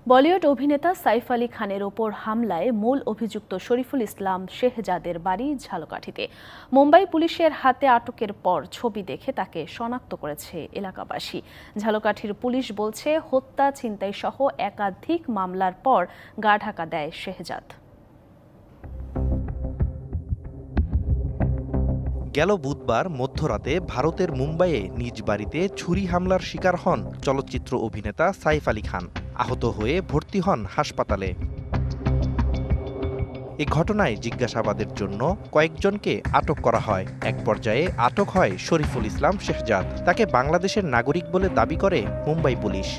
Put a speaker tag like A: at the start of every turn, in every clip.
A: বলিউড অভিনেতা সাইফ আলী খানের ওপর হামলায় মূল অভিযুক্ত শরীফুল ইসলাম শেহজাদের বাড়ি ঝালকাঠিতে। মুম্বাই পুলিশের হাতে আটকের পর ছবি দেখে তাকে শনাক্ত করেছে এলাকাবাসী। ঝালকাঠির পুলিশ বলছে, হত্যা, ছিনতাই সহ একাধিক মামলার পর গা ঢাকা দেয় শেহজাদ।
B: গেল বুধবার মধ্যরাতে ভারতের মুম্বাইয়ে নিজ বাড়িতে ছুরি হামলার শিকার হন চলচ্চিত্র অভিনেতা সাইফ আলী খান। আহত হয়ে ভর্তি হন হাসপাতালে। এ ঘটনায় জিজ্ঞাসাবাদের জন্য কয়েকজনকে আটক করা হয়। এক পর্যায়ে আটক হয় শরীফুল ইসলাম শেহজাদ। তাকে বাংলাদেশের নাগরিক বলে দাবি করে মুম্বাই পুলিশ।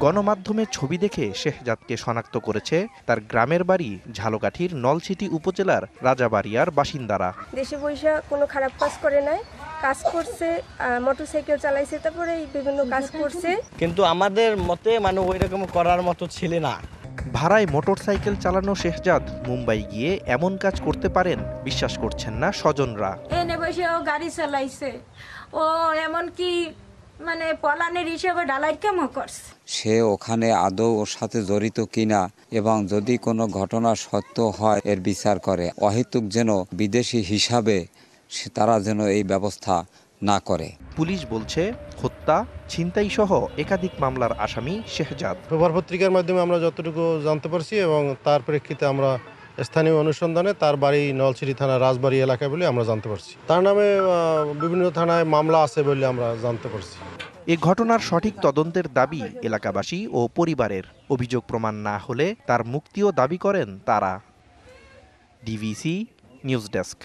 B: গণমাধ্যমে ছবি দেখে শেহজাদকে শনাক্ত করেছে তার গ্রামের বাড়ি ঝালকাঠির নলছিটি উপজেলার রাজাবাড়িয়ার বাসিন্দারা।
C: দেশে বৈশা কোনো খারাপ কাজ করে নাই, কাজ করছে, মোটরসাইকেল চালাইছে, তারপরে বিভিন্ন কাজ করছে।
D: কিন্তু আমাদের মতে ওই রকম করার মতো ছিল না।
B: ভাড়ায় মোটরসাইকেল চালানো শেহজাদ মুম্বাই গিয়ে এমন কাজ করতে পারেন বিশ্বাস করছেন না স্বজনরা।
E: এনে বসে ও গাড়ি চালাইছে, ও এমনকি পলানের হিসেবে ঢালাই কেমন করছে।
F: সে ওখানে আদৌ ওর সাথে জড়িত কিনা এবং যদি কোনো ঘটনা সত্য হয় এর বিচার করে। অহেতুক যেন বিদেশি হিসাবে তারা যেন এই ব্যবস্থা না করে।
B: পুলিশ বলছে, হত্যা, ছিনতাই সহ একাধিক মামলার আসামি শেহজাদ।
G: পেপার পত্রিকার মাধ্যমে আমরা যতটুকু জানতে পারছি এবং তার প্রেক্ষিতে আমরা স্থানীয় অনুসন্ধানে তার বাড়ি নলছিটি থানা রাজবাড়ি এলাকায় বলে আমরা জানতে পারছি। তার নামে বিভিন্ন থানায় মামলা আছে বলে আমরা জানতে পারছি।
B: এ ঘটনার সঠিক তদন্তের দাবি এলাকাবাসী ও পরিবারের। অভিযোগ প্রমাণ না হলে তার মুক্তিও দাবি করেন তারা। DVC news desk.